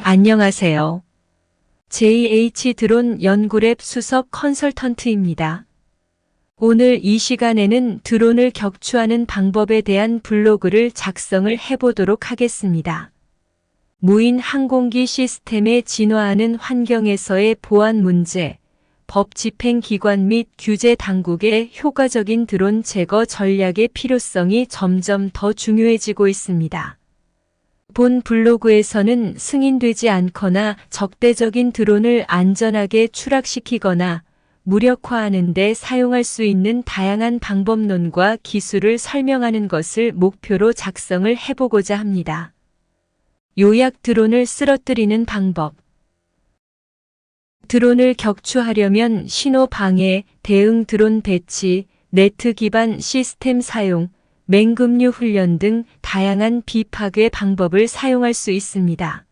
안녕하세요. JH 드론 연구랩 수석 컨설턴트입니다. 오늘 이 시간에는 드론을 격추하는 방법에 대한 블로그를 작성을 해보도록 하겠습니다. 무인 항공기 시스템에 진화하는 환경에서의 보안 문제, 법 집행 기관 및 규제 당국의 효과적인 드론 제거 전략의 필요성이 점점 더 중요해지고 있습니다. 본 블로그에서는 승인되지 않거나 적대적인 드론을 안전하게 추락시키거나 무력화하는 데 사용할 수 있는 다양한 방법론과 기술을 설명하는 것을 목표로 작성을 해보고자 합니다. 요약 드론을 쓰러뜨리는 방법. 드론을 격추하려면 신호 방해, 대응 드론 배치, 네트 기반 시스템 사용, 맹금류 훈련 등 다양한 비파괴 방법을 사용할 수 있습니다.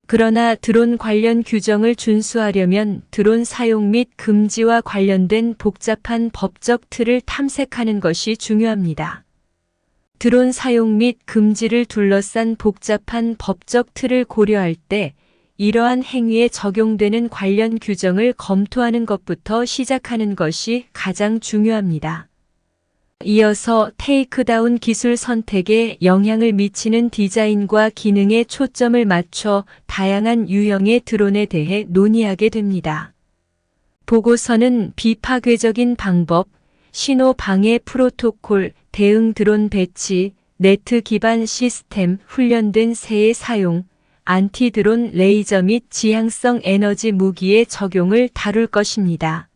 그러나 드론 관련 규정을 준수하려면 드론 사용 및 금지와 관련된 복잡한 법적 틀을 탐색하는 것이 중요합니다. 드론 사용 및 금지를 둘러싼 복잡한 법적 틀을 고려할 때 이러한 행위에 적용되는 관련 규정을 검토하는 것부터 시작하는 것이 가장 중요합니다. 이어서 테이크다운 기술 선택에 영향을 미치는 디자인과 기능에 초점을 맞춰 다양한 유형의 드론에 대해 논의하게 됩니다. 보고서는 비파괴적인 방법, 신호 방해 프로토콜, 대응 드론 배치, 네트 기반 시스템, 훈련된 새의 사용, 안티 드론 레이저 및 지향성 에너지 무기의 적용을 다룰 것입니다.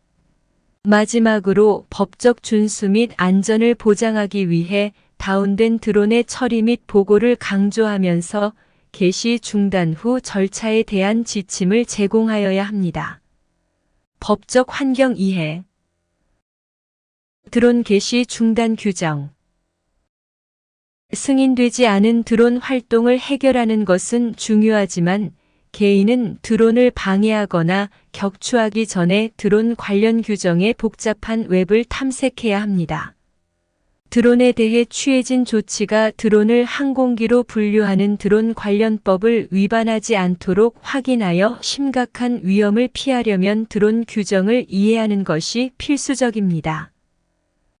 마지막으로 법적 준수 및 안전을 보장하기 위해 다운된 드론의 처리 및 보고를 강조하면서 개시 중단 후 절차에 대한 지침을 제공하여야 합니다. 법적 환경 이해. 드론 개시 중단 규정. 승인되지 않은 드론 활동을 해결하는 것은 중요하지만 개인은 드론을 방해하거나 격추하기 전에 드론 관련 규정의 복잡한 웹을 탐색해야 합니다. 드론에 대해 취해진 조치가 드론을 항공기로 분류하는 드론 관련법을 위반하지 않도록 확인하여 심각한 위험을 피하려면 드론 규정을 이해하는 것이 필수적입니다.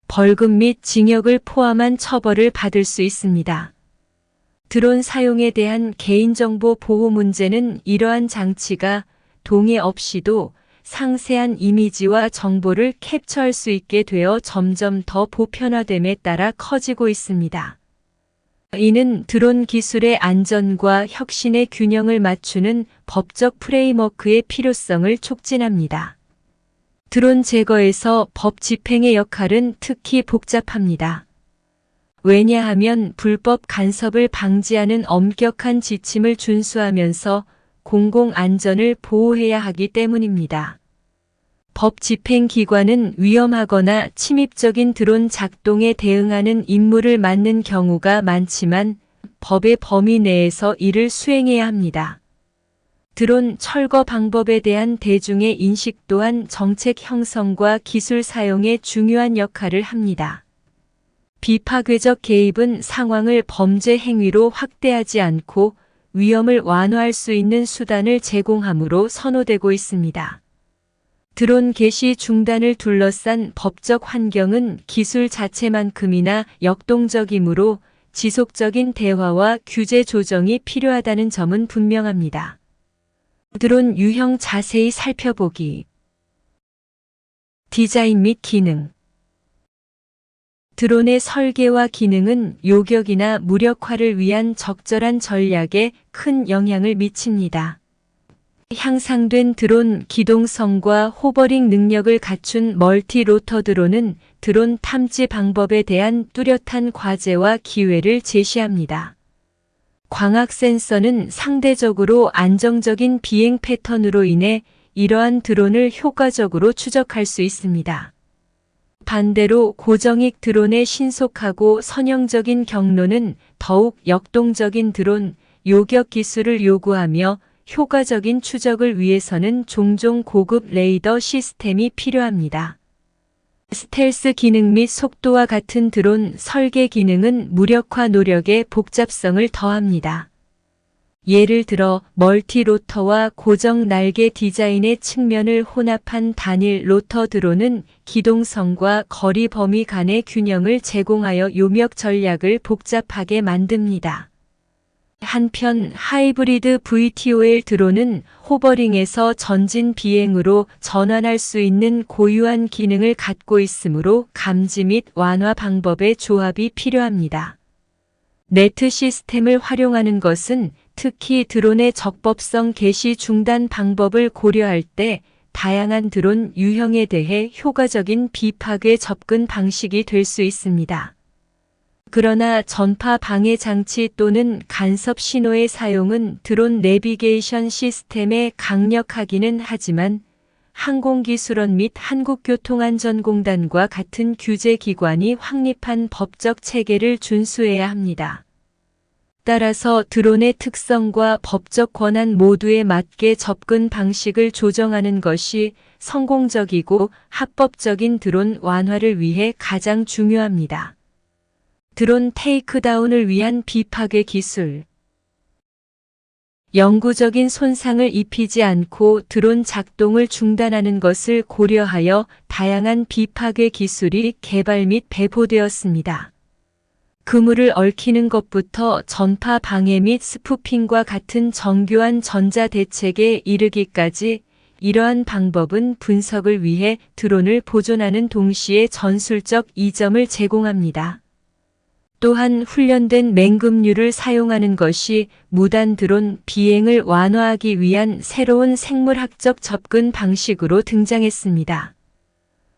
벌금 및 징역을 포함한 처벌을 받을 수 있습니다. 드론 사용에 대한 개인정보 보호 문제는 이러한 장치가 동의 없이도 상세한 이미지와 정보를 캡처할 수 있게 되어 점점 더 보편화됨에 따라 커지고 있습니다. 이는 드론 기술의 안전과 혁신의 균형을 맞추는 법적 프레임워크의 필요성을 촉진합니다. 드론 제거에서 법 집행의 역할은 특히 복잡합니다. 왜냐하면 불법 간섭을 방지하는 엄격한 지침을 준수하면서 공공안전을 보호해야 하기 때문입니다. 법 집행 기관은 위험하거나 침입적인 드론 작동에 대응하는 임무를 맡는 경우가 많지만 법의 범위 내에서 이를 수행해야 합니다. 드론 철거 방법에 대한 대중의 인식 또한 정책 형성과 기술 사용에 중요한 역할을 합니다. 비파괴적 개입은 상황을 범죄 행위로 확대하지 않고 위험을 완화할 수 있는 수단을 제공함으로 선호되고 있습니다. 드론 개시 중단을 둘러싼 법적 환경은 기술 자체만큼이나 역동적이므로 지속적인 대화와 규제 조정이 필요하다는 점은 분명합니다. 드론 유형 자세히 살펴보기. 디자인 및 기능. 드론의 설계와 기능은 요격이나 무력화를 위한 적절한 전략에 큰 영향을 미칩니다. 향상된 드론 기동성과 호버링 능력을 갖춘 멀티 로터 드론은 드론 탐지 방법에 대한 뚜렷한 과제와 기회를 제시합니다. 광학 센서는 상대적으로 안정적인 비행 패턴으로 인해 이러한 드론을 효과적으로 추적할 수 있습니다. 반대로 고정익 드론의 신속하고 선형적인 경로는 더욱 역동적인 드론, 요격 기술을 요구하며 효과적인 추적을 위해서는 종종 고급 레이더 시스템이 필요합니다. 스텔스 기능 및 속도와 같은 드론 설계 기능은 무력화 노력에 복잡성을 더합니다. 예를 들어 멀티로터와 고정 날개 디자인의 측면을 혼합한 단일 로터 드론은 기동성과 거리 범위 간의 균형을 제공하여 요격 전략을 복잡하게 만듭니다. 한편 하이브리드 VTOL 드론은 호버링에서 전진 비행으로 전환할 수 있는 고유한 기능을 갖고 있으므로 감지 및 완화 방법의 조합이 필요합니다. 네트 시스템을 활용하는 것은 특히 드론의 적법성 개시 중단 방법을 고려할 때 다양한 드론 유형에 대해 효과적인 비파괴 접근 방식이 될 수 있습니다. 그러나 전파 방해 장치 또는 간섭 신호의 사용은 드론 내비게이션 시스템에 강력하기는 하지만 항공기술원 및 한국교통안전공단과 같은 규제기관이 확립한 법적 체계를 준수해야 합니다. 따라서 드론의 특성과 법적 권한 모두에 맞게 접근 방식을 조정하는 것이 성공적이고 합법적인 드론 완화를 위해 가장 중요합니다. 드론 테이크다운을 위한 비파괴 기술. 영구적인 손상을 입히지 않고 드론 작동을 중단하는 것을 고려하여 다양한 비파괴 기술이 개발 및 배포되었습니다. 그물을 얽히는 것부터 전파 방해 및 스푸핑과 같은 정교한 전자 대책에 이르기까지 이러한 방법은 분석을 위해 드론을 보존하는 동시에 전술적 이점을 제공합니다. 또한 훈련된 맹금류를 사용하는 것이 무단 드론 비행을 완화하기 위한 새로운 생물학적 접근 방식으로 등장했습니다.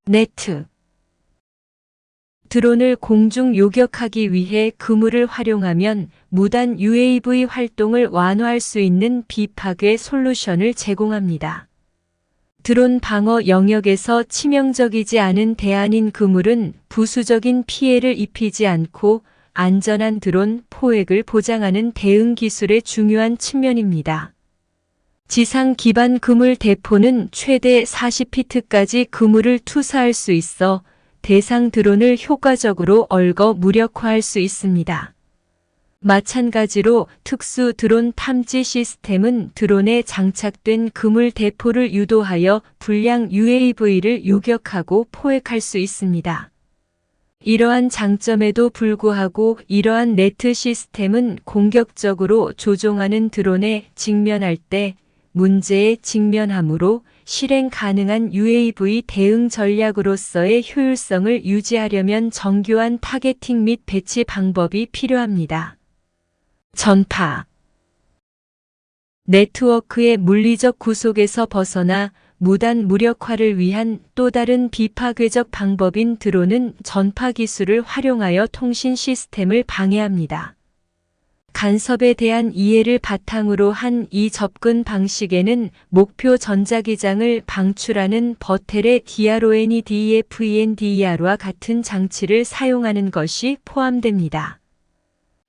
네트 드론을 공중 요격하기 위해 그물을 활용하면 무단 UAV 활동을 완화할 수 있는 비파괴 솔루션을 제공합니다. 드론 방어 영역에서 치명적이지 않은 대안인 그물은 부수적인 피해를 입히지 않고 안전한 드론 포획을 보장하는 대응 기술의 중요한 측면입니다. 지상 기반 그물 대포는 최대 40피트까지 그물을 투사할 수 있어 대상 드론을 효과적으로 얼거 무력화할 수 있습니다. 마찬가지로 특수 드론 탐지 시스템은 드론에 장착된 그물 대포를 유도하여 불량 UAV를 요격하고 포획할 수 있습니다. 이러한 장점에도 불구하고 이러한 네트 시스템은 공격적으로 조종하는 드론에 직면할 때 문제에 직면하므로 실행 가능한 UAV 대응 전략으로서의 효율성을 유지하려면 정교한 타겟팅 및 배치 방법이 필요합니다. 전파 네트워크의 물리적 구속에서 벗어나 무단 무력화를 위한 또 다른 비파괴적 방법인 드론은 전파 기술을 활용하여 통신 시스템을 방해합니다. 간섭에 대한 이해를 바탕으로 한 이 접근 방식에는 목표 전자기장을 방출하는 버텔의 DRONEDFENDER와 같은 장치를 사용하는 것이 포함됩니다.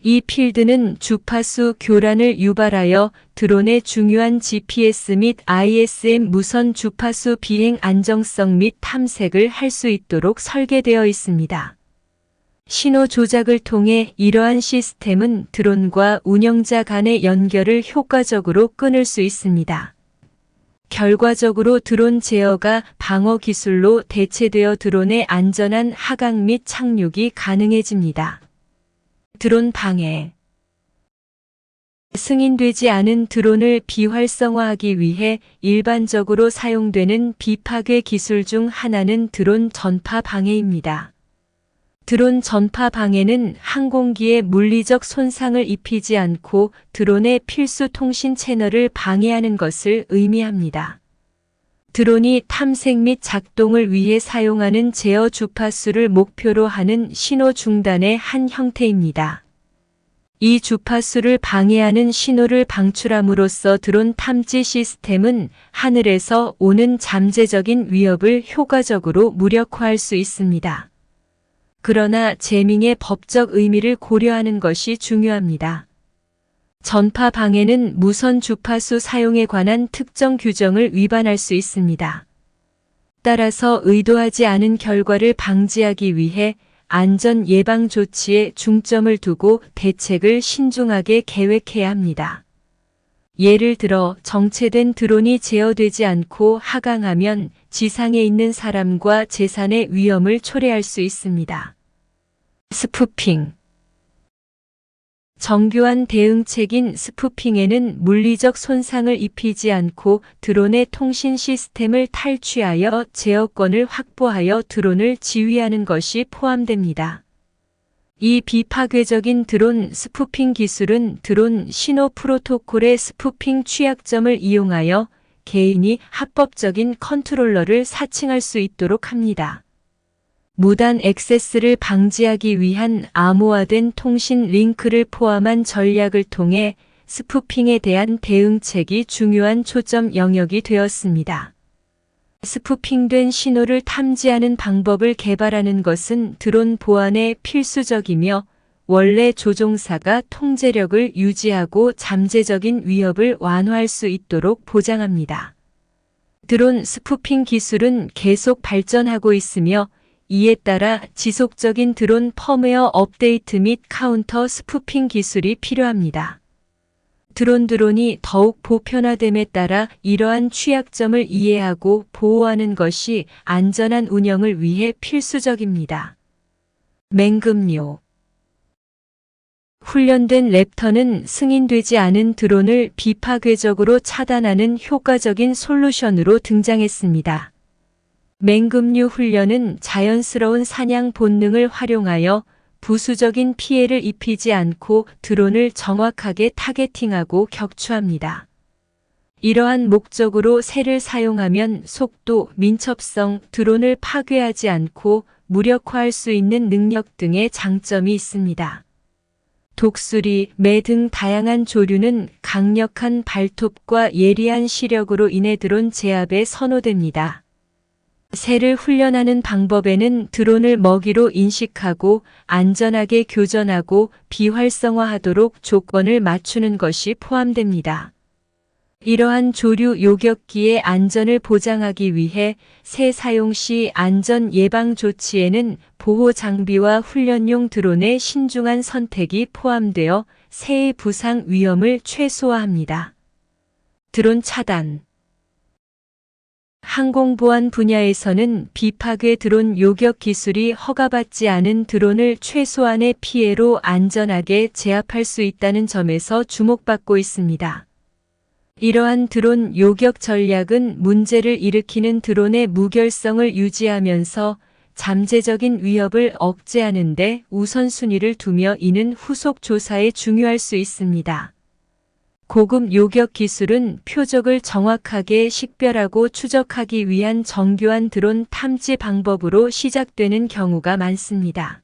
이 필드는 주파수 교란을 유발하여 드론의 중요한 GPS 및 ISM 무선 주파수 비행 안정성 및 탐색을 할 수 있도록 설계되어 있습니다. 신호 조작을 통해 이러한 시스템은 드론과 운영자 간의 연결을 효과적으로 끊을 수 있습니다. 결과적으로 드론 제어가 방어 기술로 대체되어 드론의 안전한 하강 및 착륙이 가능해집니다. 드론 방해 승인되지 않은 드론을 비활성화하기 위해 일반적으로 사용되는 비파괴 기술 중 하나는 드론 전파 방해입니다. 드론 전파 방해는 항공기에 물리적 손상을 입히지 않고 드론의 필수 통신 채널을 방해하는 것을 의미합니다. 드론이 탐색 및 작동을 위해 사용하는 제어 주파수를 목표로 하는 신호 중단의 한 형태입니다. 이 주파수를 방해하는 신호를 방출함으로써 드론 탐지 시스템은 하늘에서 오는 잠재적인 위협을 효과적으로 무력화할 수 있습니다. 그러나 제밍의 법적 의미를 고려하는 것이 중요합니다. 전파 방해는 무선 주파수 사용에 관한 특정 규정을 위반할 수 있습니다. 따라서 의도하지 않은 결과를 방지하기 위해 안전 예방 조치에 중점을 두고 대책을 신중하게 계획해야 합니다. 예를 들어 정체된 드론이 제어되지 않고 하강하면 지상에 있는 사람과 재산의 위험을 초래할 수 있습니다. 스푸핑. 정교한 대응책인 스푸핑에는 물리적 손상을 입히지 않고 드론의 통신 시스템을 탈취하여 제어권을 확보하여 드론을 지휘하는 것이 포함됩니다. 이 비파괴적인 드론 스푸핑 기술은 드론 신호 프로토콜의 스푸핑 취약점을 이용하여 개인이 합법적인 컨트롤러를 사칭할 수 있도록 합니다. 무단 액세스를 방지하기 위한 암호화된 통신 링크를 포함한 전략을 통해 스푸핑에 대한 대응책이 중요한 초점 영역이 되었습니다. 스푸핑된 신호를 탐지하는 방법을 개발하는 것은 드론 보안에 필수적이며 원래 조종사가 통제력을 유지하고 잠재적인 위협을 완화할 수 있도록 보장합니다. 드론 스푸핑 기술은 계속 발전하고 있으며 이에 따라 지속적인 드론 펌웨어 업데이트 및 카운터 스푸핑 기술이 필요합니다. 드론이 더욱 보편화됨에 따라 이러한 취약점을 이해하고 보호하는 것이 안전한 운영을 위해 필수적입니다. 맹금요. 훈련된 랩터는 승인되지 않은 드론을 비파괴적으로 차단하는 효과적인 솔루션으로 등장했습니다. 맹금류 훈련은 자연스러운 사냥 본능을 활용하여 부수적인 피해를 입히지 않고 드론을 정확하게 타겟팅하고 격추합니다. 이러한 목적으로 새를 사용하면 속도, 민첩성, 드론을 파괴하지 않고 무력화할 수 있는 능력 등의 장점이 있습니다. 독수리, 매 등 다양한 조류는 강력한 발톱과 예리한 시력으로 인해 드론 제압에 선호됩니다. 새를 훈련하는 방법에는 드론을 먹이로 인식하고 안전하게 교전하고 비활성화하도록 조건을 맞추는 것이 포함됩니다. 이러한 조류 요격기의 안전을 보장하기 위해 새 사용 시 안전 예방 조치에는 보호 장비와 훈련용 드론의 신중한 선택이 포함되어 새의 부상 위험을 최소화합니다. 드론 차단. 항공보안 분야에서는 비파괴 드론 요격 기술이 허가받지 않은 드론을 최소한의 피해로 안전하게 제압할 수 있다는 점에서 주목받고 있습니다. 이러한 드론 요격 전략은 문제를 일으키는 드론의 무결성을 유지하면서 잠재적인 위협을 억제하는 데 우선순위를 두며 이는 후속 조사에 중요할 수 있습니다. 고급 요격 기술은 표적을 정확하게 식별하고 추적하기 위한 정교한 드론 탐지 방법으로 시작되는 경우가 많습니다.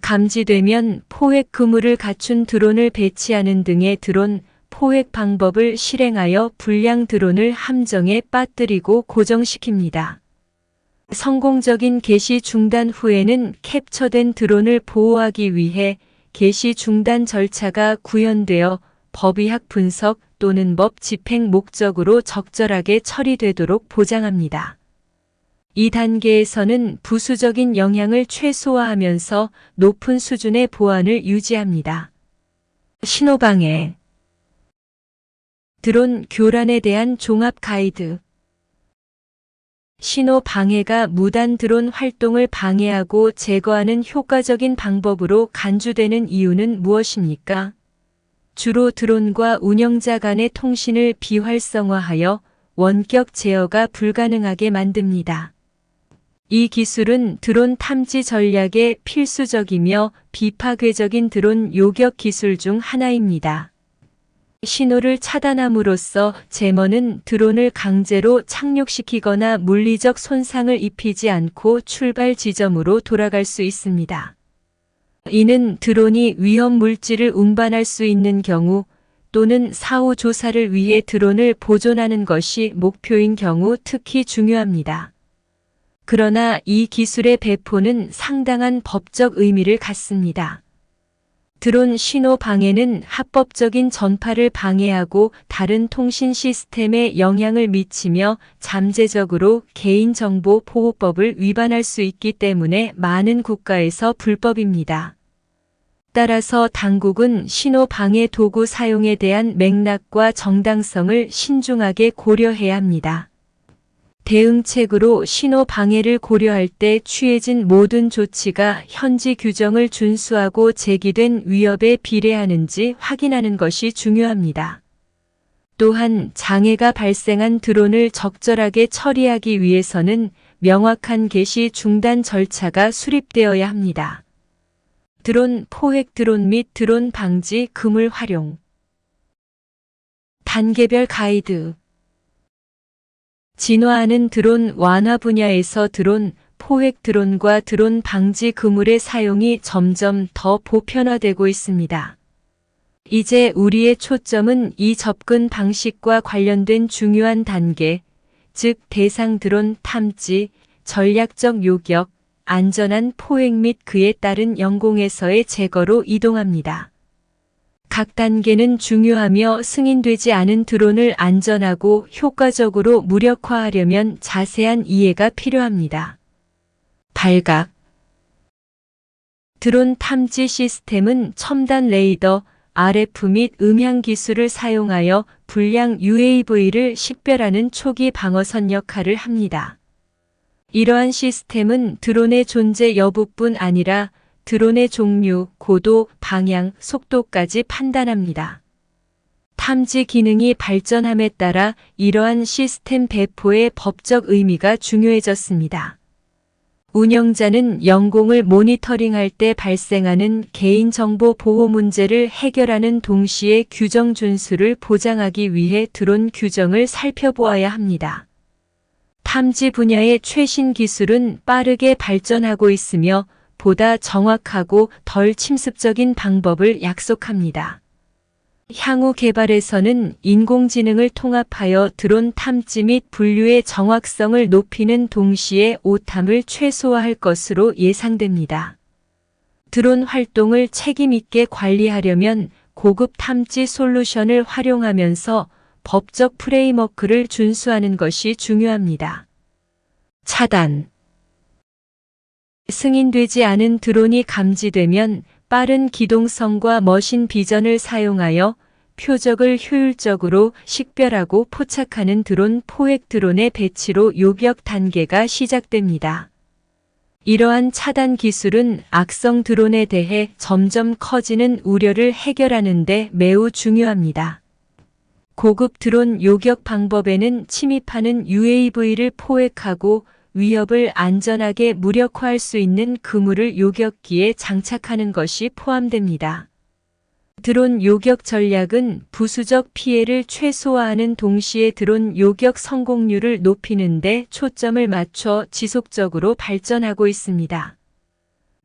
감지되면 포획 그물을 갖춘 드론을 배치하는 등의 드론 포획 방법을 실행하여 불량 드론을 함정에 빠뜨리고 고정시킵니다. 성공적인 개시 중단 후에는 캡처된 드론을 보호하기 위해 개시 중단 절차가 구현되어 법의학 분석 또는 법 집행 목적으로 적절하게 처리되도록 보장합니다. 이 단계에서는 부수적인 영향을 최소화하면서 높은 수준의 보안을 유지합니다. 신호방해. 드론 교란에 대한 종합 가이드. 신호 방해가 무단 드론 활동을 방해하고 제거하는 효과적인 방법으로 간주되는 이유는 무엇입니까? 주로 드론과 운영자 간의 통신을 비활성화하여 원격 제어가 불가능하게 만듭니다. 이 기술은 드론 탐지 전략의 필수적이며 비파괴적인 드론 요격 기술 중 하나입니다. 신호를 차단함으로써 제머는 드론을 강제로 착륙시키거나 물리적 손상을 입히지 않고 출발 지점으로 돌아갈 수 있습니다. 이는 드론이 위험 물질을 운반할 수 있는 경우 또는 사후 조사를 위해 드론을 보존하는 것이 목표인 경우 특히 중요합니다. 그러나 이 기술의 배포는 상당한 법적 의미를 갖습니다. 드론 신호 방해는 합법적인 전파를 방해하고 다른 통신 시스템에 영향을 미치며 잠재적으로 개인정보 보호법을 위반할 수 있기 때문에 많은 국가에서 불법입니다. 따라서 당국은 신호 방해 도구 사용에 대한 맥락과 정당성을 신중하게 고려해야 합니다. 대응책으로 신호 방해를 고려할 때 취해진 모든 조치가 현지 규정을 준수하고 제기된 위협에 비례하는지 확인하는 것이 중요합니다. 또한 장애가 발생한 드론을 적절하게 처리하기 위해서는 명확한 개시 중단 절차가 수립되어야 합니다. 드론 포획 드론 및 드론 방지 그물 활용 단계별 가이드 진화하는 드론 완화 분야에서 드론 포획 드론과 드론 방지 그물의 사용이 점점 더 보편화되고 있습니다. 이제 우리의 초점은 이 접근 방식과 관련된 중요한 단계, 즉 대상 드론 탐지, 전략적 요격, 안전한 포획 및 그에 따른 영공에서의 제거로 이동합니다. 각 단계는 중요하며 승인되지 않은 드론을 안전하고 효과적으로 무력화하려면 자세한 이해가 필요합니다. 발각 드론 탐지 시스템은 첨단 레이더, RF 및 음향 기술을 사용하여 불량 UAV를 식별하는 초기 방어선 역할을 합니다. 이러한 시스템은 드론의 존재 여부뿐 아니라 드론의 종류, 고도, 방향, 속도까지 판단합니다. 탐지 기능이 발전함에 따라 이러한 시스템 배포의 법적 의미가 중요해졌습니다. 운영자는 영공을 모니터링할 때 발생하는 개인정보 보호 문제를 해결하는 동시에 규정 준수를 보장하기 위해 드론 규정을 살펴보아야 합니다. 탐지 분야의 최신 기술은 빠르게 발전하고 있으며 보다 정확하고 덜 침습적인 방법을 약속합니다. 향후 개발에서는 인공지능을 통합하여 드론 탐지 및 분류의 정확성을 높이는 동시에 오탐을 최소화할 것으로 예상됩니다. 드론 활동을 책임 있게 관리하려면 고급 탐지 솔루션을 활용하면서 법적 프레임워크를 준수하는 것이 중요합니다. 차단 승인되지 않은 드론이 감지되면 빠른 기동성과 머신 비전을 사용하여 표적을 효율적으로 식별하고 포착하는 드론 포획 드론의 배치로 요격 단계가 시작됩니다. 이러한 차단 기술은 악성 드론에 대해 점점 커지는 우려를 해결하는 데 매우 중요합니다. 고급 드론 요격 방법에는 침입하는 UAV를 포획하고 위협을 안전하게 무력화할 수 있는 그물을 요격기에 장착하는 것이 포함됩니다. 드론 요격 전략은 부수적 피해를 최소화하는 동시에 드론 요격 성공률을 높이는 데 초점을 맞춰 지속적으로 발전하고 있습니다.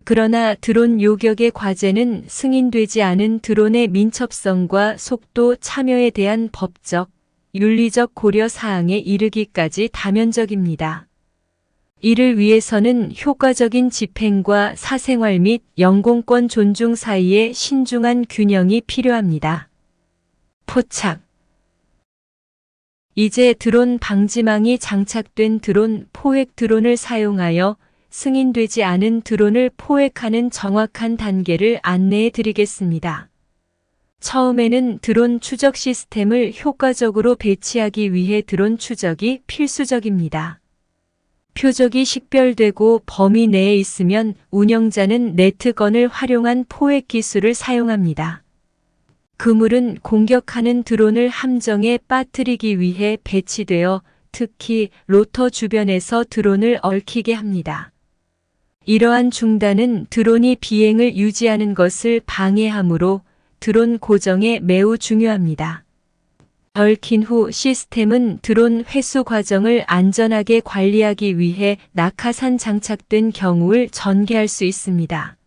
그러나 드론 요격의 과제는 승인되지 않은 드론의 민첩성과 속도 참여에 대한 법적, 윤리적 고려 사항에 이르기까지 다면적입니다. 이를 위해서는 효과적인 집행과 사생활 및 영공권 존중 사이에 신중한 균형이 필요합니다. 포착 이제 드론 방지망이 장착된 드론 포획 드론을 사용하여 승인되지 않은 드론을 포획하는 정확한 단계를 안내해 드리겠습니다. 처음에는 드론 추적 시스템을 효과적으로 배치하기 위해 드론 추적이 필수적입니다. 표적이 식별되고 범위 내에 있으면 운영자는 네트건을 활용한 포획 기술을 사용합니다. 그물은 공격하는 드론을 함정에 빠뜨리기 위해 배치되어 특히 로터 주변에서 드론을 얽히게 합니다. 이러한 중단은 드론이 비행을 유지하는 것을 방해하므로 드론 고정에 매우 중요합니다. 얽힌 후 시스템은 드론 회수 과정을 안전하게 관리하기 위해 낙하산 장착된 경우를 전개할 수 있습니다.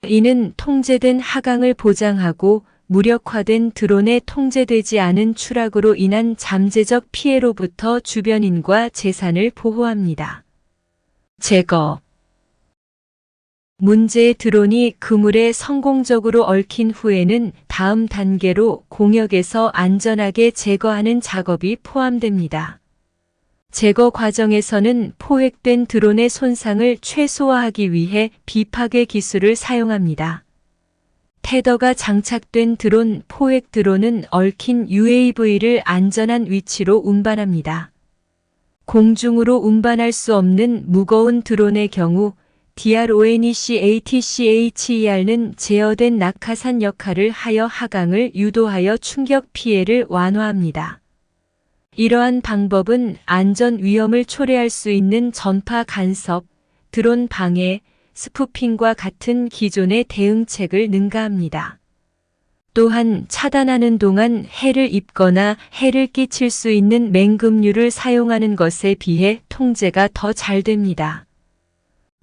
이는 통제된 하강을 보장하고 무력화된 드론에 통제되지 않은 추락으로 인한 잠재적 피해로부터 주변인과 재산을 보호합니다. 제거 문제의 드론이 그물에 성공적으로 얽힌 후에는 다음 단계로 공역에서 안전하게 제거하는 작업이 포함됩니다. 제거 과정에서는 포획된 드론의 손상을 최소화하기 위해 비파괴 기술을 사용합니다. 테더가 장착된 드론 포획 드론은 얽힌 UAV를 안전한 위치로 운반합니다. 공중으로 운반할 수 없는 무거운 드론의 경우 DRONECATCHER는 제어된 낙하산 역할을 하여 하강을 유도하여 충격 피해를 완화합니다. 이러한 방법은 안전 위험을 초래할 수 있는 전파 간섭, 드론 방해, 스푸핑과 같은 기존의 대응책을 능가합니다. 또한 차단하는 동안 해를 입거나 해를 끼칠 수 있는 맹금류를 사용하는 것에 비해 통제가 더 잘 됩니다.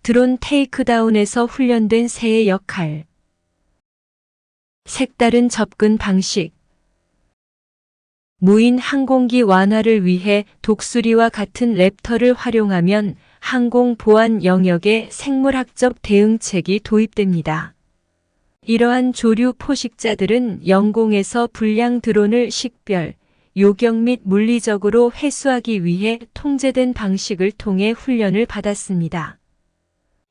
드론 테이크다운에서 훈련된 새의 역할. 색다른 접근 방식. 무인 항공기 완화를 위해 독수리와 같은 랩터를 활용하면 항공 보안 영역에 생물학적 대응책이 도입됩니다. 이러한 조류 포식자들은 영공에서 불량 드론을 식별, 요격 및 물리적으로 회수하기 위해 통제된 방식을 통해 훈련을 받았습니다.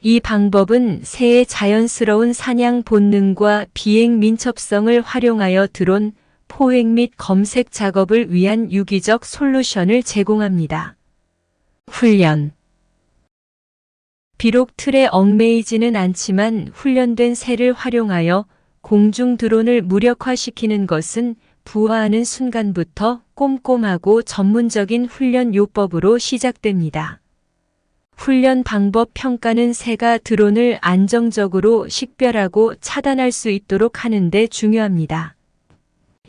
이 방법은 새의 자연스러운 사냥 본능과 비행 민첩성을 활용하여 드론, 포획 및 검색 작업을 위한 유기적 솔루션을 제공합니다. 훈련. 비록 틀에 얽매이지는 않지만 훈련된 새를 활용하여 공중 드론을 무력화시키는 것은 부화하는 순간부터 꼼꼼하고 전문적인 훈련 요법으로 시작됩니다. 훈련 방법 평가는 새가 드론을 안정적으로 식별하고 차단할 수 있도록 하는 데 중요합니다.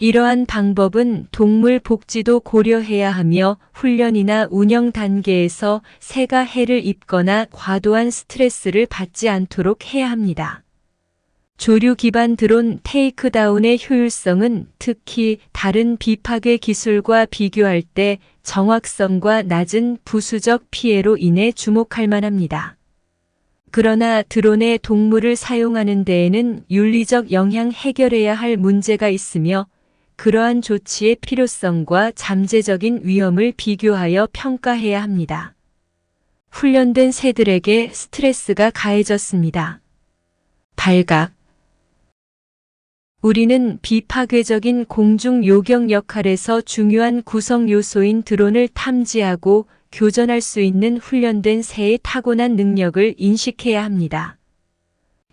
이러한 방법은 동물 복지도 고려해야 하며 훈련이나 운영 단계에서 새가 해를 입거나 과도한 스트레스를 받지 않도록 해야 합니다. 조류 기반 드론 테이크다운의 효율성은 특히 다른 비파괴 기술과 비교할 때 정확성과 낮은 부수적 피해로 인해 주목할 만합니다. 그러나 드론의 동물을 사용하는 데에는 윤리적 영향 해결해야 할 문제가 있으며 그러한 조치의 필요성과 잠재적인 위험을 비교하여 평가해야 합니다. 훈련된 새들에게 스트레스가 가해졌습니다. 발각. 우리는 비파괴적인 공중 요격 역할에서 중요한 구성 요소인 드론을 탐지하고 교전할 수 있는 훈련된 새의 타고난 능력을 인식해야 합니다.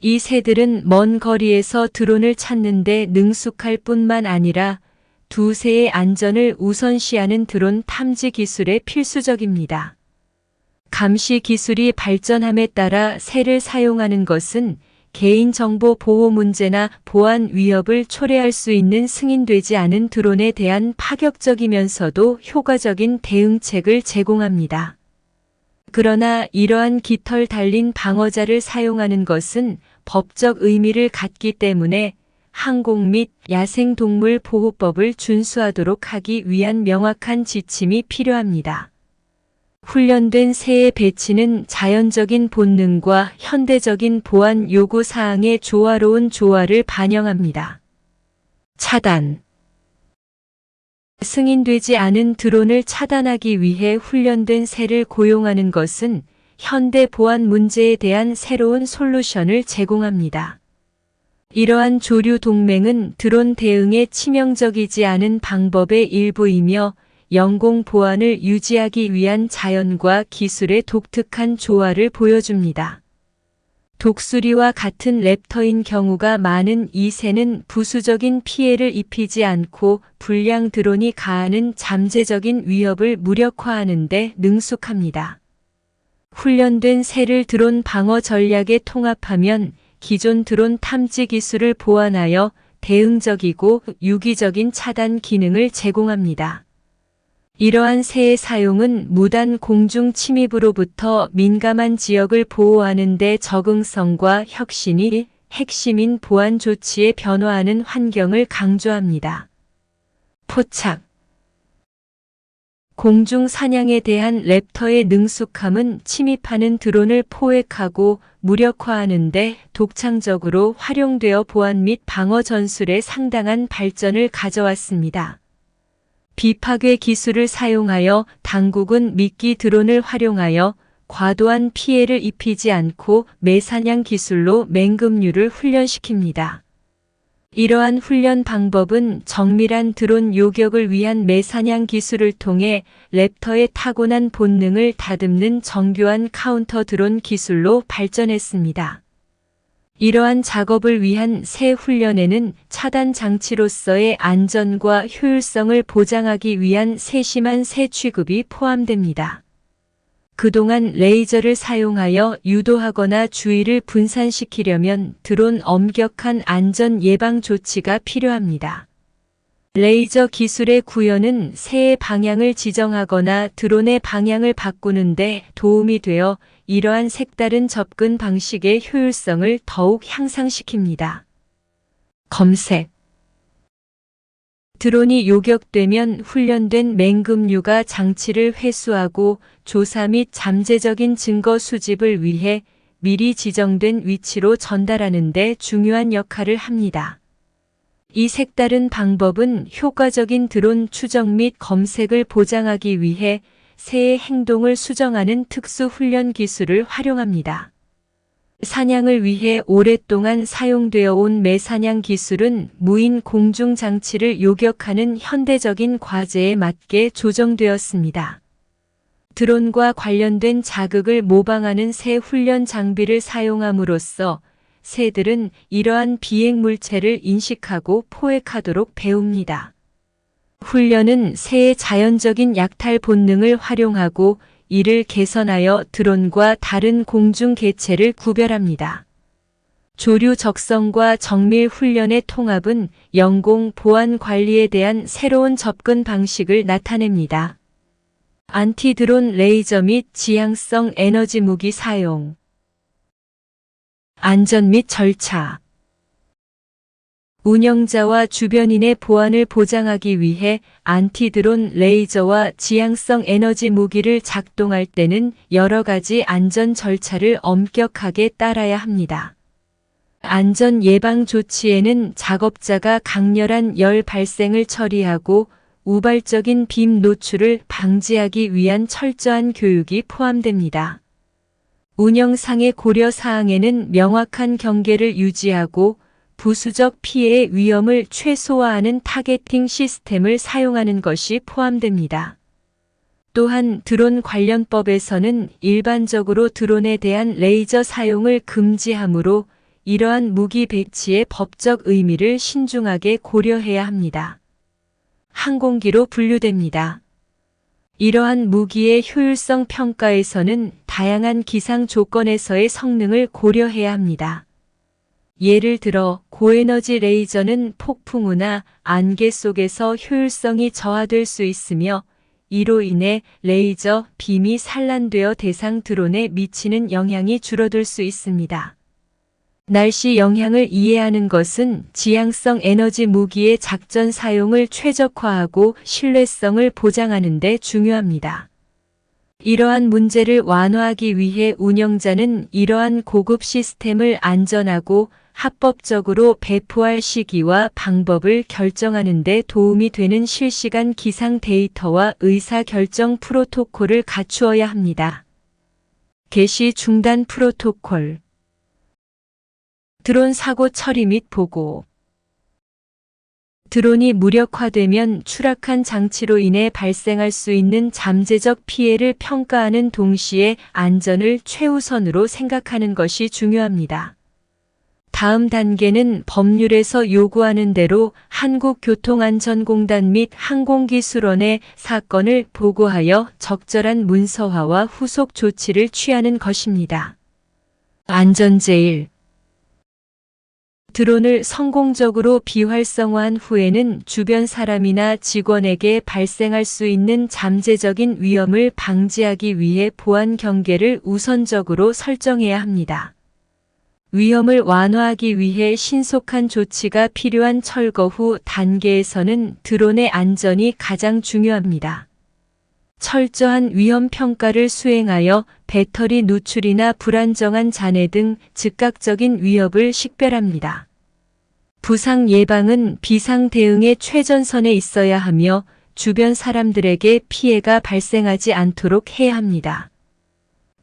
이 새들은 먼 거리에서 드론을 찾는 데 능숙할 뿐만 아니라 두 새의 안전을 우선시하는 드론 탐지 기술에 필수적입니다. 감시 기술이 발전함에 따라 새를 사용하는 것은 개인정보 보호 문제나 보안 위협을 초래할 수 있는 승인되지 않은 드론에 대한 파격적이면서도 효과적인 대응책을 제공합니다. 그러나 이러한 깃털 달린 방어자를 사용하는 것은 법적 의미를 갖기 때문에 항공 및 야생동물 보호법을 준수하도록 하기 위한 명확한 지침이 필요합니다. 훈련된 새의 배치는 자연적인 본능과 현대적인 보안 요구 사항의 조화로운 조화를 반영합니다. 차단. 승인되지 않은 드론을 차단하기 위해 훈련된 새를 고용하는 것은 현대 보안 문제에 대한 새로운 솔루션을 제공합니다. 이러한 조류 동맹은 드론 대응에 치명적이지 않은 방법의 일부이며 영공 보안을 유지하기 위한 자연과 기술의 독특한 조화를 보여줍니다. 독수리와 같은 랩터인 경우가 많은 이 새는 부수적인 피해를 입히지 않고 불량 드론이 가하는 잠재적인 위협을 무력화하는 데 능숙합니다. 훈련된 새를 드론 방어 전략에 통합하면 기존 드론 탐지 기술을 보완하여 대응적이고 유기적인 차단 기능을 제공합니다. 이러한 새의 사용은 무단 공중 침입으로부터 민감한 지역을 보호하는 데 적응성과 혁신이 핵심인 보안 조치에 변화하는 환경을 강조합니다. 포착. 공중 사냥에 대한 랩터의 능숙함은 침입하는 드론을 포획하고 무력화하는 데 독창적으로 활용되어 보안 및 방어 전술에 상당한 발전을 가져왔습니다. 비파괴 기술을 사용하여 당국은 미끼 드론을 활용하여 과도한 피해를 입히지 않고 매사냥 기술로 맹금류를 훈련시킵니다. 이러한 훈련 방법은 정밀한 드론 요격을 위한 매사냥 기술을 통해 랩터의 타고난 본능을 다듬는 정교한 카운터 드론 기술로 발전했습니다. 이러한 작업을 위한 새 훈련에는 차단 장치로서의 안전과 효율성을 보장하기 위한 세심한 새 취급이 포함됩니다. 그동안 레이저를 사용하여 유도하거나 주의를 분산시키려면 드론 엄격한 안전 예방 조치가 필요합니다. 레이저 기술의 구현은 새의 방향을 지정하거나 드론의 방향을 바꾸는 데 도움이 되어 이러한 색다른 접근 방식의 효율성을 더욱 향상시킵니다. 검색 드론이 요격되면 훈련된 맹금류가 장치를 회수하고 조사 및 잠재적인 증거 수집을 위해 미리 지정된 위치로 전달하는 데 중요한 역할을 합니다. 이 색다른 방법은 효과적인 드론 추적 및 검색을 보장하기 위해 새의 행동을 수정하는 특수 훈련 기술을 활용합니다. 사냥을 위해 오랫동안 사용되어 온 매사냥 기술은 무인 공중 장치를 요격하는 현대적인 과제에 맞게 조정되었습니다. 드론과 관련된 자극을 모방하는 새 훈련 장비를 사용함으로써 새들은 이러한 비행 물체를 인식하고 포획하도록 배웁니다. 훈련은 새의 자연적인 약탈 본능을 활용하고 이를 개선하여 드론과 다른 공중 개체를 구별합니다. 조류 적성과 정밀 훈련의 통합은 영공 보안 관리에 대한 새로운 접근 방식을 나타냅니다. 안티-드론 레이저 및 지향성 에너지 무기 사용. 안전 및 절차. 운영자와 주변인의 보안을 보장하기 위해 안티-드론 레이저와 지향성 에너지 무기를 작동할 때는 여러 가지 안전 절차를 엄격하게 따라야 합니다. 안전 예방 조치에는 작업자가 강렬한 열 발생을 처리하고 우발적인 빔 노출을 방지하기 위한 철저한 교육이 포함됩니다. 운영상의 고려 사항에는 명확한 경계를 유지하고 부수적 피해의 위험을 최소화하는 타겟팅 시스템을 사용하는 것이 포함됩니다. 또한 드론 관련법에서는 일반적으로 드론에 대한 레이저 사용을 금지하므로 이러한 무기 배치의 법적 의미를 신중하게 고려해야 합니다. 항공기로 분류됩니다. 이러한 무기의 효율성 평가에서는 다양한 기상 조건에서의 성능을 고려해야 합니다. 예를 들어 고에너지 레이저는 폭풍우나 안개 속에서 효율성이 저하될 수 있으며 이로 인해 레이저 빔이 산란되어 대상 드론에 미치는 영향이 줄어들 수 있습니다. 날씨 영향을 이해하는 것은 지향성 에너지 무기의 작전 사용을 최적화하고 신뢰성을 보장하는 데 중요합니다. 이러한 문제를 완화하기 위해 운영자는 이러한 고급 시스템을 안전하고 합법적으로 배포할 시기와 방법을 결정하는 데 도움이 되는 실시간 기상 데이터와 의사결정 프로토콜을 갖추어야 합니다. 개시 중단 프로토콜. 드론 사고 처리 및 보고. 드론이 무력화되면 추락한 장치로 인해 발생할 수 있는 잠재적 피해를 평가하는 동시에 안전을 최우선으로 생각하는 것이 중요합니다. 다음 단계는 법률에서 요구하는 대로 한국교통안전공단 및 항공기술원에 사건을 보고하여 적절한 문서화와 후속 조치를 취하는 것입니다. 안전제일. 드론을 성공적으로 비활성화한 후에는 주변 사람이나 직원에게 발생할 수 있는 잠재적인 위험을 방지하기 위해 보안 경계를 우선적으로 설정해야 합니다. 위험을 완화하기 위해 신속한 조치가 필요한 철거 후 단계에서는 드론의 안전이 가장 중요합니다. 철저한 위험 평가를 수행하여 배터리 누출이나 불안정한 잔해 등 즉각적인 위협을 식별합니다. 부상 예방은 비상 대응의 최전선에 있어야 하며 주변 사람들에게 피해가 발생하지 않도록 해야 합니다.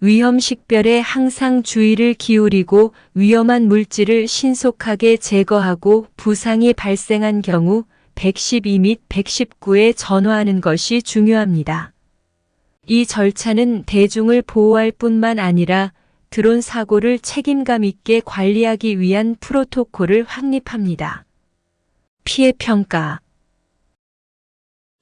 위험 식별에 항상 주의를 기울이고 위험한 물질을 신속하게 제거하고 부상이 발생한 경우 112 및 119에 전화하는 것이 중요합니다. 이 절차는 대중을 보호할 뿐만 아니라 드론 사고를 책임감 있게 관리하기 위한 프로토콜을 확립합니다. 피해 평가.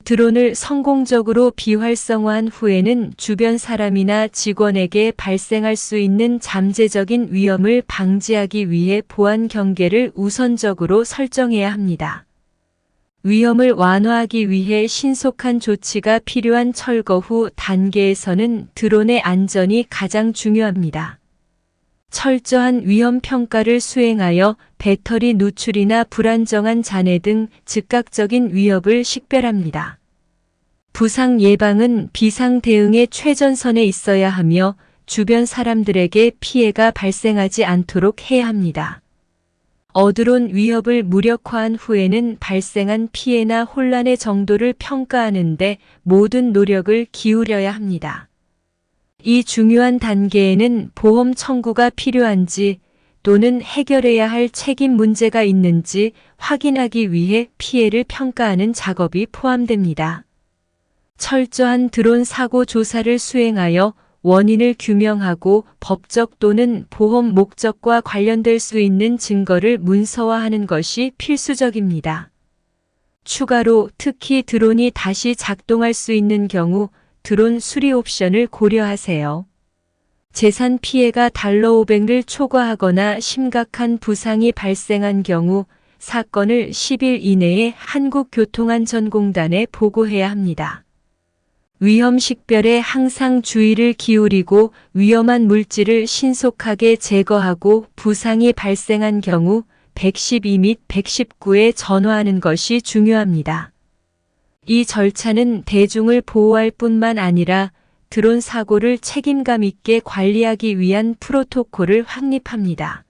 드론을 성공적으로 비활성화한 후에는 주변 사람이나 직원에게 발생할 수 있는 잠재적인 위험을 방지하기 위해 보안 경계를 우선적으로 설정해야 합니다. 위험을 완화하기 위해 신속한 조치가 필요한 철거 후 단계에서는 드론의 안전이 가장 중요합니다. 철저한 위험 평가를 수행하여 배터리 누출이나 불안정한 잔해 등 즉각적인 위협을 식별합니다. 부상 예방은 비상 대응의 최전선에 있어야 하며 주변 사람들에게 피해가 발생하지 않도록 해야 합니다. 어드론 위협을 무력화한 후에는 발생한 피해나 혼란의 정도를 평가하는 데 모든 노력을 기울여야 합니다. 이 중요한 단계에는 보험 청구가 필요한지 또는 해결해야 할 책임 문제가 있는지 확인하기 위해 피해를 평가하는 작업이 포함됩니다. 철저한 드론 사고 조사를 수행하여 원인을 규명하고 법적 또는 보험 목적과 관련될 수 있는 증거를 문서화하는 것이 필수적입니다. 추가로 특히 드론이 다시 작동할 수 있는 경우 드론 수리 옵션을 고려하세요. 재산 피해가 달러 500을 초과하거나 심각한 부상이 발생한 경우 사건을 10일 이내에 한국교통안전공단에 보고해야 합니다. 위험 식별에 항상 주의를 기울이고 위험한 물질을 신속하게 제거하고 부상이 발생한 경우 112 및 119에 전화하는 것이 중요합니다. 이 절차는 대중을 보호할 뿐만 아니라 드론 사고를 책임감 있게 관리하기 위한 프로토콜을 확립합니다.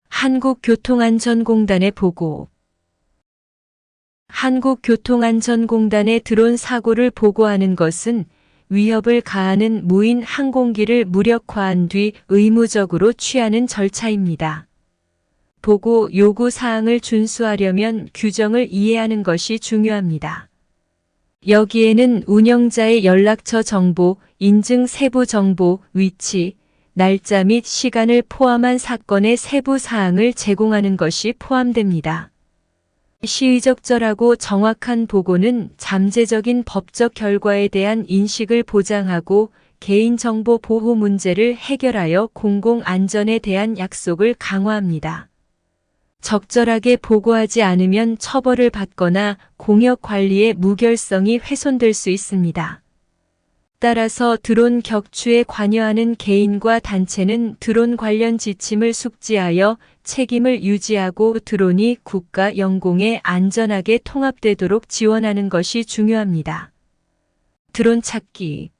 한국교통안전공단의 보고. 한국교통안전공단의 드론 사고를 보고하는 것은 위협을 가하는 무인 항공기를 무력화한 뒤 의무적으로 취하는 절차입니다. 보고 요구 사항을 준수하려면 규정을 이해하는 것이 중요합니다. 여기에는 운영자의 연락처 정보, 인증 세부 정보, 위치, 날짜 및 시간을 포함한 사건의 세부 사항을 제공하는 것이 포함됩니다. 시의적절하고 정확한 보고는 잠재적인 법적 결과에 대한 인식을 보장하고 개인정보 보호 문제를 해결하여 공공안전에 대한 약속을 강화합니다. 적절하게 보고하지 않으면 처벌을 받거나 공역 관리의 무결성이 훼손될 수 있습니다. 따라서 드론 격추에 관여하는 개인과 단체는 드론 관련 지침을 숙지하여 책임을 유지하고 드론이 국가 영공에 안전하게 통합되도록 지원하는 것이 중요합니다. 드론 찾기.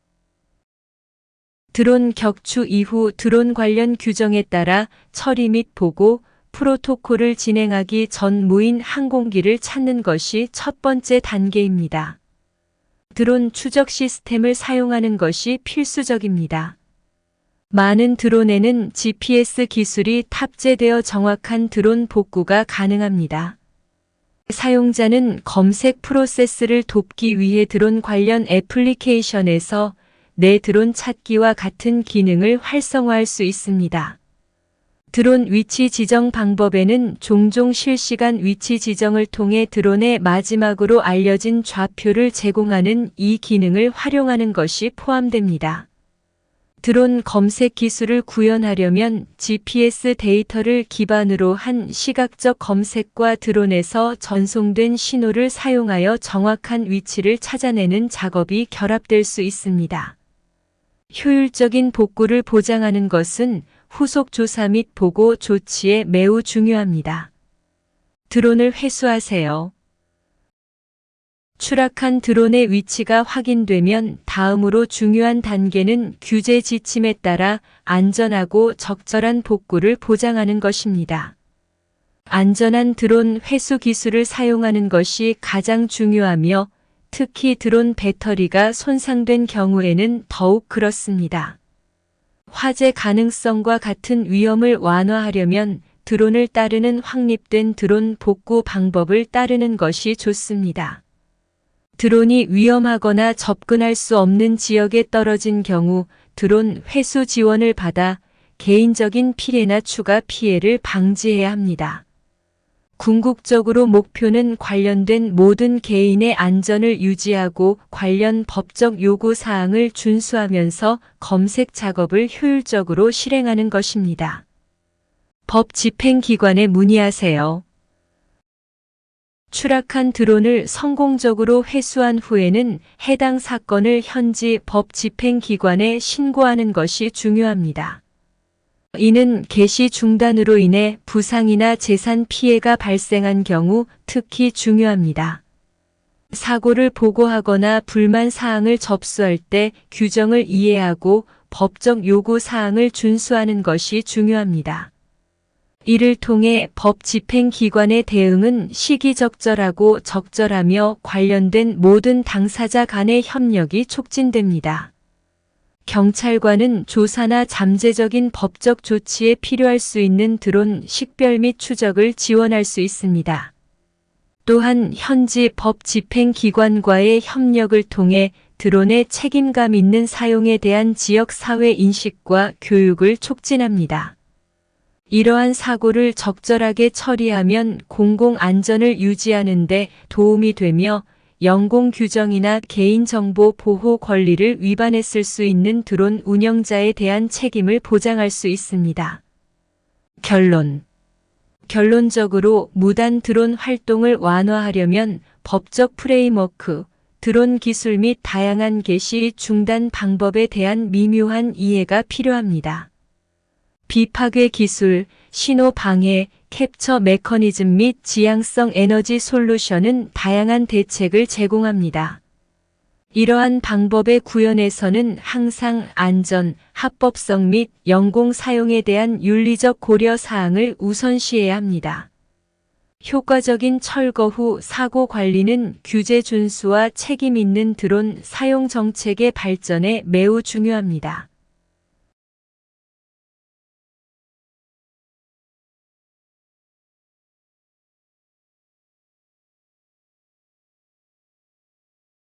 드론 격추 이후 드론 관련 규정에 따라 처리 및 보고, 프로토콜을 진행하기 전 무인 항공기를 찾는 것이 첫 번째 단계입니다. 드론 추적 시스템을 사용하는 것이 필수적입니다. 많은 드론에는 GPS 기술이 탑재되어 정확한 드론 복구가 가능합니다. 사용자는 검색 프로세스를 돕기 위해 드론 관련 애플리케이션에서 내 드론 찾기와 같은 기능을 활성화할 수 있습니다. 드론 위치 지정 방법에는 종종 실시간 위치 지정을 통해 드론의 마지막으로 알려진 좌표를 제공하는 이 기능을 활용하는 것이 포함됩니다. 드론 검색 기술을 구현하려면 GPS 데이터를 기반으로 한 시각적 검색과 드론에서 전송된 신호를 사용하여 정확한 위치를 찾아내는 작업이 결합될 수 있습니다. 효율적인 복구를 보장하는 것은 후속 조사 및 보고 조치에 매우 중요합니다. 드론을 회수하세요. 추락한 드론의 위치가 확인되면 다음으로 중요한 단계는 규제 지침에 따라 안전하고 적절한 복구를 보장하는 것입니다. 안전한 드론 회수 기술을 사용하는 것이 가장 중요하며 특히 드론 배터리가 손상된 경우에는 더욱 그렇습니다. 화재 가능성과 같은 위험을 완화하려면 드론을 따르는 확립된 드론 복구 방법을 따르는 것이 좋습니다. 드론이 위험하거나 접근할 수 없는 지역에 떨어진 경우 드론 회수 지원을 받아 개인적인 피해나 추가 피해를 방지해야 합니다. 궁극적으로 목표는 관련된 모든 개인의 안전을 유지하고 관련 법적 요구 사항을 준수하면서 검색 작업을 효율적으로 실행하는 것입니다. 법 집행기관에 문의하세요. 추락한 드론을 성공적으로 회수한 후에는 해당 사건을 현지 법 집행기관에 신고하는 것이 중요합니다. 이는 개시 중단으로 인해 부상이나 재산 피해가 발생한 경우 특히 중요합니다. 사고를 보고하거나 불만 사항을 접수할 때 규정을 이해하고 법적 요구 사항을 준수하는 것이 중요합니다. 이를 통해 법 집행기관의 대응은 시기적절하고 적절하며 관련된 모든 당사자 간의 협력이 촉진됩니다. 경찰관은 조사나 잠재적인 법적 조치에 필요할 수 있는 드론 식별 및 추적을 지원할 수 있습니다. 또한 현지 법 집행기관과의 협력을 통해 드론의 책임감 있는 사용에 대한 지역사회 인식과 교육을 촉진합니다. 이러한 사고를 적절하게 처리하면 공공안전을 유지하는 데 도움이 되며 연공 규정이나 개인정보 보호 권리를 위반했을 수 있는 드론 운영자에 대한 책임을 보장할 수 있습니다. 결론적으로 무단 드론 활동을 완화하려면 법적 프레임워크, 드론 기술 및 다양한 개시 중단 방법에 대한 미묘한 이해가 필요합니다. 비파괴 기술, 신호 방해, 캡처 메커니즘 및 지향성 에너지 솔루션은 다양한 대책을 제공합니다. 이러한 방법의 구현에서는 항상 안전, 합법성 및 연공 사용에 대한 윤리적 고려 사항을 우선시해야 합니다. 효과적인 철거 후 사고 관리는 규제 준수와 책임 있는 드론 사용 정책의 발전에 매우 중요합니다.